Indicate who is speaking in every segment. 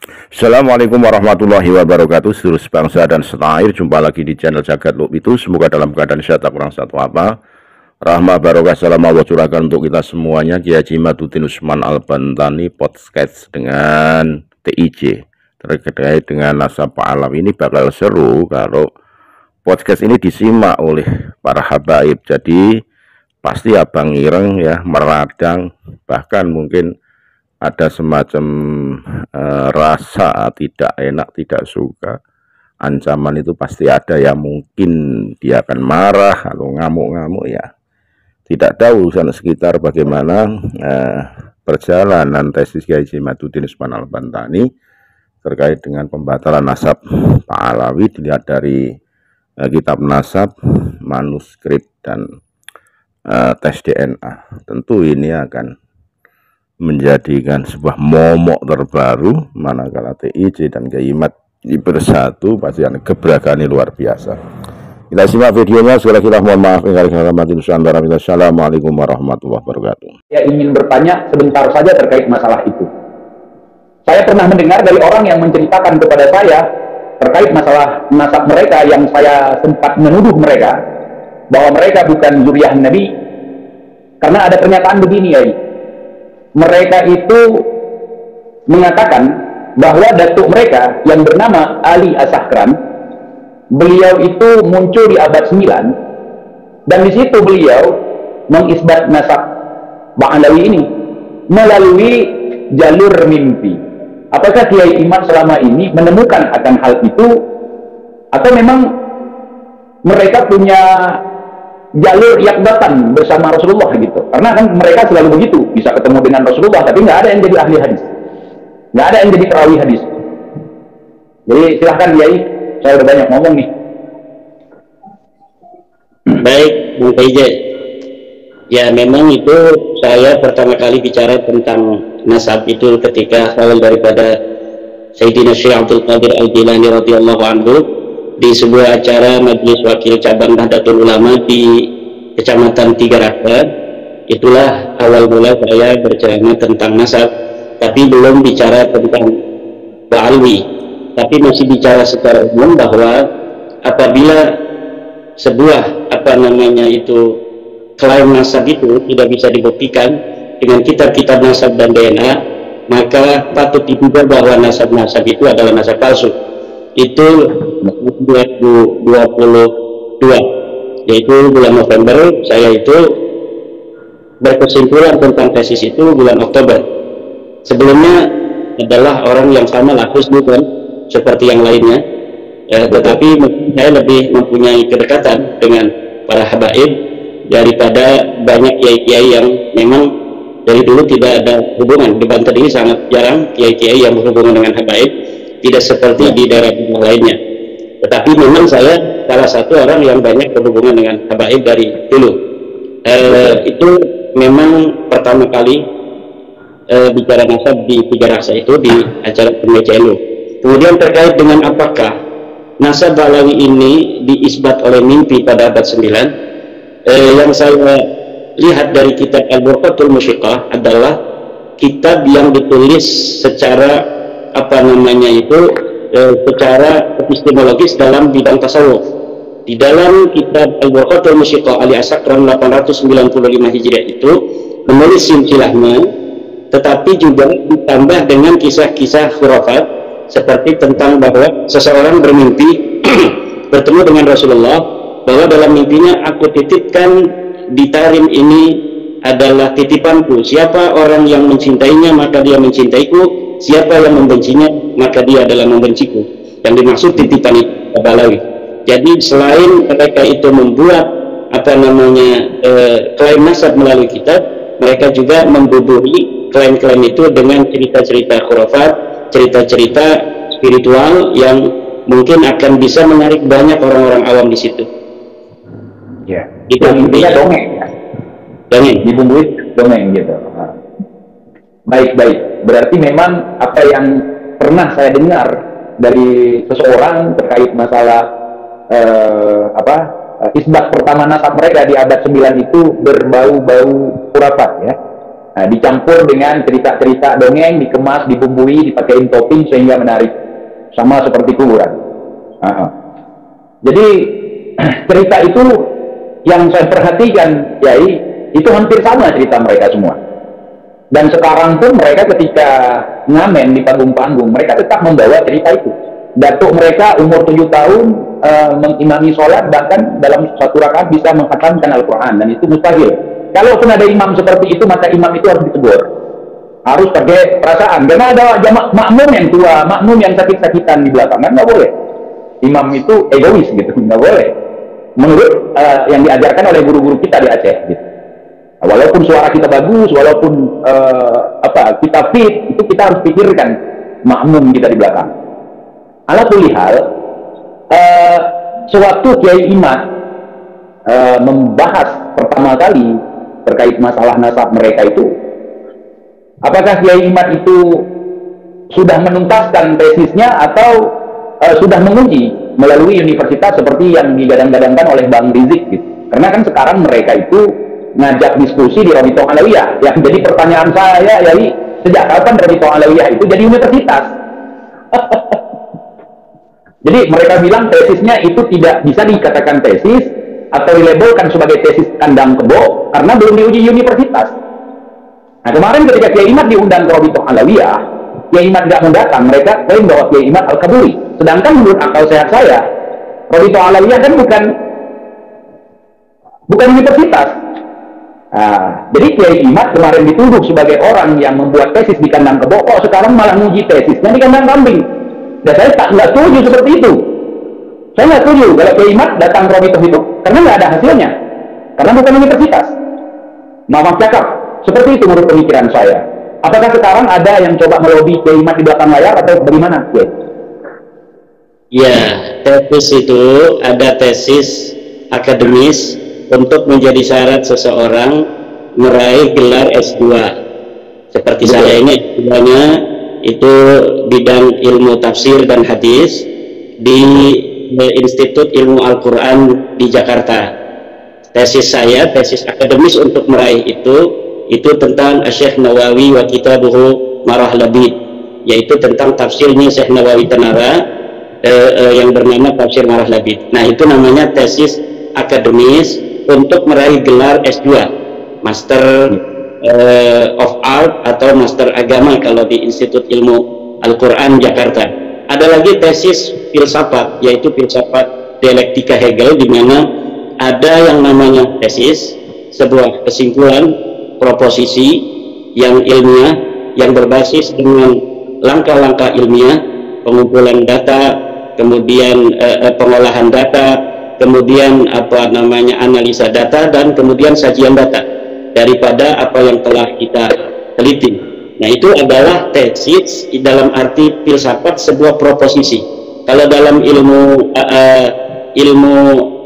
Speaker 1: Assalamualaikum warahmatullahi wabarakatuh. Seluruh bangsa dan setanah air, jumpa lagi di channel Jagat Luk itu. Semoga dalam keadaan sehat, tak kurang satu apa. Rahmah barokah salam Allah curahkan untuk kita semuanya. Kiai Haji Maduddin Usman Al-Bantani podcast dengan TIJ terkait dengan nasab Pak Alam. Ini bakal seru kalau podcast ini disimak oleh para habaib. Jadi pasti abang ireng ya, meradang, bahkan mungkin ada semacam rasa tidak enak, tidak suka, ancaman itu pasti ada ya. Mungkin dia akan marah atau ngamuk-ngamuk ya. Tidak tahu urusan sekitar bagaimana perjalanan tesis Kiai Haji Maduddin Usman Al-Bantani terkait dengan pembatalan nasab Pak Alawi. Dilihat dari kitab nasab, manuskrip, dan tes DNA. Tentu ini akan menjadikan sebuah momok terbaru, manakala TIJ dan Kiai Mat bersatu pasti ada gebrakan luar biasa. Kita simak videonya. Sekali lagi mohon maaf. Assalamualaikum warahmatullahi wabarakatuh.
Speaker 2: Saya ingin bertanya sebentar saja terkait masalah itu. Saya pernah mendengar dari orang yang menceritakan kepada saya terkait masalah nasab mereka, yang saya sempat menuduh mereka bahwa mereka bukan zuriyah Nabi, karena ada pernyataan begini ya. Mereka itu mengatakan bahwa datuk mereka yang bernama Ali As-Sakran, beliau itu muncul di abad 9, dan di situ beliau mengisbat nasab Ba'alawi ini melalui jalur mimpi. Apakah Kiai Imam selama ini menemukan akan hal itu, atau memang mereka punya jalur yakdatan bersama Rasulullah gitu? Karena kan mereka selalu begitu, bisa ketemu dengan Rasulullah tapi nggak ada yang jadi ahli hadis, nggak ada yang jadi perawi hadis. Jadi silahkan Kiai, saya udah banyak ngomong nih.
Speaker 3: Baik, Bung PJ. Ya, memang itu saya pertama kali bicara tentang nasab itu ketika awal daripada Sayyidina Syekh Abdul Qadir Al-Jilani radhiyallahu anhu di sebuah acara Majelis Wakil Cabang Nahdlatul Ulama di Kecamatan Tiga Raka. Itulah awal mula saya berceramah tentang nasab, tapi belum bicara tentang Ba'alwi, tapi masih bicara secara umum bahwa apabila sebuah klaim nasab itu tidak bisa dibuktikan dengan kitab-kitab nasab dan DNA, maka patut diduga bahwa nasab-nasab itu adalah nasab palsu. Itu 2022, yaitu bulan November. Saya itu berkesimpulan tentang tesis itu bulan Oktober. Sebelumnya adalah orang yang sama lakus bukan seperti yang lainnya, tetapi saya lebih mempunyai kedekatan dengan para habaib daripada banyak kiai-kiai yang memang dari dulu tidak ada hubungan. Di Banten ini sangat jarang kiai-kiai yang berhubungan dengan habaib, tidak seperti di daerah lainnya. Tetapi memang saya salah satu orang yang banyak berhubungan dengan habaib dari dulu. Itu memang pertama kali bicara nasab di Tiga Raksa itu di acara PMJNU. Kemudian terkait dengan apakah nasab Ba'alawi ini diisbat oleh mimpi pada abad 9, yang saya lihat dari kitab Al-Burqatul Musyiqah adalah kitab yang ditulis secara secara epistemologis dalam bidang tasawuf. Di dalam kitab Al-Burqatul Musyiqah Ali As-Sakran 895 Hijriah itu menulis silsilahnya, tetapi juga ditambah dengan kisah-kisah khurafat seperti tentang bahwa seseorang bermimpi bertemu dengan Rasulullah, bahwa dalam mimpinya aku titipkan di tarim ini adalah titipanku, siapa orang yang mencintainya maka dia mencintaiku, siapa yang membencinya maka dia adalah membenciku. Yang dimaksud titipan itu Ba'alawi. Jadi selain mereka itu membuat klaim nasab melalui kitab, mereka juga membuburi klaim-klaim itu dengan cerita-cerita khurafat, cerita-cerita spiritual yang mungkin akan bisa menarik banyak orang-orang awam di situ.
Speaker 2: Ya,
Speaker 3: itu
Speaker 2: intinya dongeng ya.
Speaker 3: Dongeng,
Speaker 2: Dibumbui dongeng gitu. Baik. Berarti memang apa yang pernah saya dengar dari seseorang terkait masalah isbat pertama nasab mereka di abad 9 itu berbau-bau khurafat ya. dicampur dengan cerita-cerita dongeng, dikemas, dibumbui, dipakein topping sehingga menarik, sama seperti kuburan. Jadi cerita itu yang saya perhatikan, Yai, itu hampir sama cerita mereka semua. Dan sekarang pun mereka ketika ngamen di panggung-panggung, mereka tetap membawa cerita itu. Datuk mereka umur 7 tahun mengimami sholat, bahkan dalam satu rakaat bisa menghatamkan Al-Quran, dan itu mustahil. Kalaupun ada imam seperti itu, maka imam itu harus ditegur, harus pakai perasaan, karena ada makmum yang tua, makmum yang sakit-sakitan di belakang, kan nggak boleh. Imam itu egois gitu, nggak boleh. Menurut yang diajarkan oleh guru-guru kita di Aceh, gitu. Walaupun suara kita bagus, walaupun kita fit, itu kita harus pikirkan makmum kita di belakang. Ala kulli hal, sewaktu Kiai Imad membahas pertama kali terkait masalah nasab mereka itu, apakah Kiai Imad itu sudah menuntaskan tesisnya atau sudah menguji melalui universitas seperti yang digadang-gadangkan oleh Bang Rizik gitu. Karena kan sekarang mereka itu ngajak diskusi di Rabithah Alawiyah. Yang jadi pertanyaan saya, Yai, sejak kapan Rabithah Alawiyah itu jadi universitas? Jadi mereka bilang tesisnya itu tidak bisa dikatakan tesis atau dilabelkan sebagai tesis kandang kebo karena belum diuji universitas. Nah, kemarin ketika Kiai Imad diundang ke Rabithah Alawiyah, Kiai Imad nggak mendatang, mereka klaim bahwa Kiai Imad Al-Kaburi. Sedangkan menurut akal sehat saya, Rabithah Alawiyah kan bukan universitas. Nah, jadi Kiai Imad kemarin dituduh sebagai orang yang membuat tesis di kandang kebo, kok sekarang malah nguji tesisnya di kandang kambing. Dan saya nggak setuju seperti itu. Saya nggak setuju kalau Kiai Imad datang ke Rabithah itu, karena nggak ada hasilnya, karena bukan universitas. Maaf cakap, seperti itu menurut pemikiran saya. Apakah sekarang ada yang coba melobi Kiai Imad di belakang layar atau bagaimana?
Speaker 3: Ya, tesis itu ada tesis akademis untuk menjadi syarat seseorang meraih gelar S2. Seperti saya ini, S2-nya itu bidang ilmu tafsir dan hadis di Institut Ilmu Al-Quran di Jakarta. Tesis saya, tesis akademis untuk meraih itu tentang Syekh Nawawi wa Kitabuhu Marah Labid, yaitu tentang tafsirnya Syekh Nawawi Tanara yang bernama Tafsir Marah Labid. Nah, itu namanya tesis akademis untuk meraih gelar S2, Master of Art atau Master Agama kalau di Institut Ilmu Al-Quran Jakarta. Ada lagi tesis filsafat, yaitu filsafat dialektika Hegel, di mana ada yang namanya tesis, sebuah kesimpulan proposisi yang ilmiah, yang berbasis dengan langkah-langkah ilmiah, pengumpulan data, kemudian pengolahan data, kemudian analisa data, dan kemudian sajian data daripada apa yang telah kita teliti. Nah, itu adalah tesis dalam arti filsafat, sebuah proposisi. Kalau dalam ilmu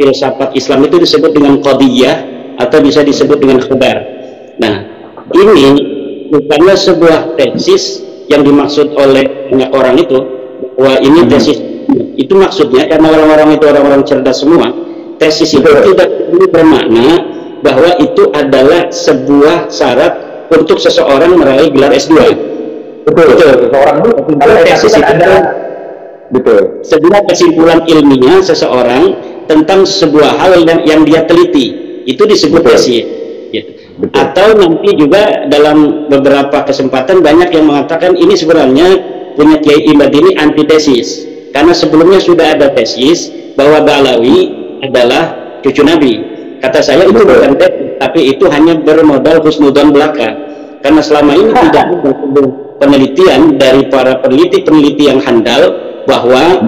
Speaker 3: filsafat Islam itu disebut dengan qadiyah atau bisa disebut dengan khabar. Nah, ini bukannya sebuah tesis yang dimaksud oleh banyak orang itu bahwa ini tesis. Itu maksudnya karena orang-orang itu orang-orang cerdas semua. Tesis itu tidak bermakna bahwa itu adalah sebuah syarat untuk seseorang meraih gelar S2.
Speaker 2: Betul. Seseorang itu kalau tesis itu ada sebuah kesimpulan ilmiah seseorang tentang sebuah hal yang dia teliti, itu disebut tesis. Atau nanti juga dalam beberapa kesempatan banyak yang mengatakan ini sebenarnya punya Kiai Imad ini antitesis, karena sebelumnya sudah ada tesis bahwa Ba'alawi adalah cucu Nabi. Kata saya itu bukan tesis, tapi itu hanya bermodal husnudzon belaka, karena selama ini tidak ada penelitian dari para peneliti yang handal bahwa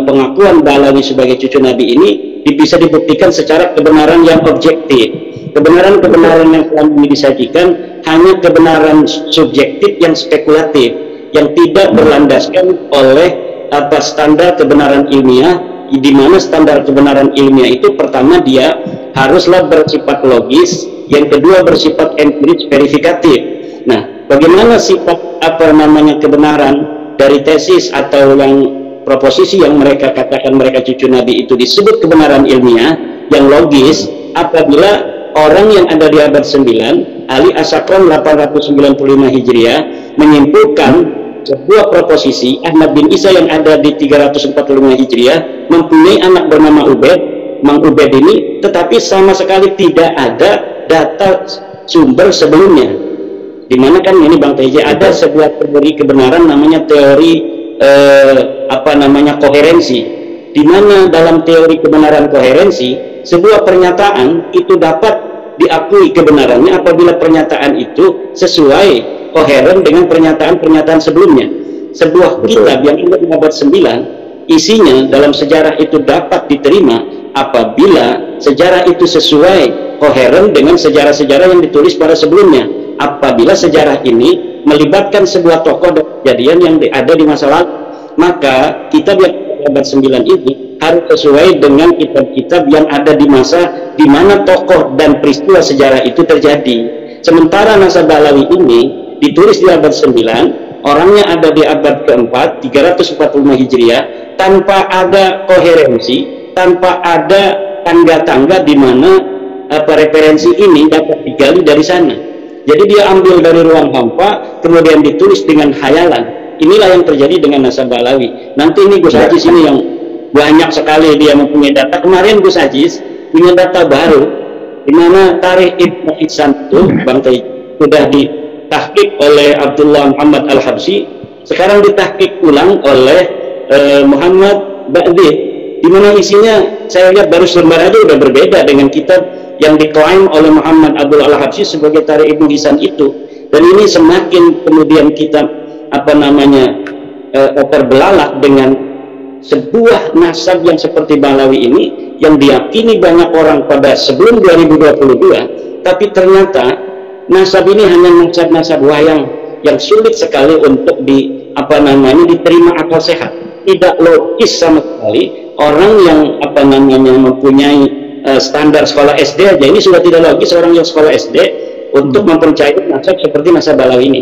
Speaker 2: pengakuan Ba'alawi sebagai cucu Nabi ini bisa dibuktikan secara kebenaran yang objektif. Kebenaran-kebenaran yang selama ini disajikan hanya kebenaran subjektif yang spekulatif, yang tidak berlandaskan oleh standar kebenaran ilmiah, di mana standar kebenaran ilmiah itu pertama dia haruslah bersifat logis, yang kedua bersifat empiris verifikatif. Nah, bagaimana sifat kebenaran dari tesis atau yang proposisi yang mereka katakan mereka cucu Nabi itu disebut kebenaran ilmiah yang logis apabila
Speaker 3: orang yang ada di abad 9 Ali As-Sakran 895 Hijriah menyimpulkan sebuah proposisi Ahmad bin Isa yang ada di 345 Hijriah mempunyai anak bernama Ubaid. Mang Ubaid ini tetapi sama sekali tidak ada data sumber sebelumnya, dimana kan ini Bang TJ ada sebuah teori kebenaran namanya teori koherensi, dimana dalam teori kebenaran koherensi sebuah pernyataan itu dapat diakui kebenarannya apabila pernyataan itu sesuai koheren dengan pernyataan-pernyataan sebelumnya. Sebuah kitab yang ada di abad 9 isinya dalam sejarah itu dapat diterima apabila sejarah itu sesuai koheren dengan sejarah-sejarah yang ditulis pada sebelumnya, apabila sejarah ini melibatkan sebuah tokoh dan kejadian yang ada di masa lalu, maka kitab yang abad 9 ini harus sesuai dengan kitab-kitab yang ada di masa di mana tokoh dan peristiwa sejarah itu terjadi. Sementara Nasab Balawi ini ditulis di abad 9, orangnya ada di abad keempat 345 Hijriah, tanpa ada koherensi, tanpa ada tangga-tangga di mana referensi ini dapat digali dari sana. Jadi dia ambil dari ruang hampa kemudian ditulis dengan khayalan. Inilah yang terjadi dengan Nasab Balawi. Nanti ini Gus Ajis ini yang banyak sekali dia mempunyai data. Kemarin Gus Ajis punya data baru di mana tarikh Ibnu Ihsan itu Bang Tay sudah ditahqiq oleh Abdullah Muhammad Al-Habsyi, sekarang ditahqiq ulang oleh Muhammad Ba'di, di mana isinya saya lihat baru selembar aja udah berbeda dengan kitab yang diklaim oleh Muhammad Abdul Al-Habsyi sebagai tarikh Ibnu Ihsan itu. Dan ini semakin kemudian kita terbelalak dengan sebuah nasab yang seperti Balawi ini yang diyakini banyak orang pada sebelum 2022, tapi ternyata nasab ini hanya nasab-nasab wayang yang sulit sekali untuk diterima akal sehat. Tidak logis sama sekali. Orang yang mempunyai standar sekolah SD aja ini sudah tidak logis orang yang sekolah SD untuk mempercayai nasab seperti nasab Balawi ini.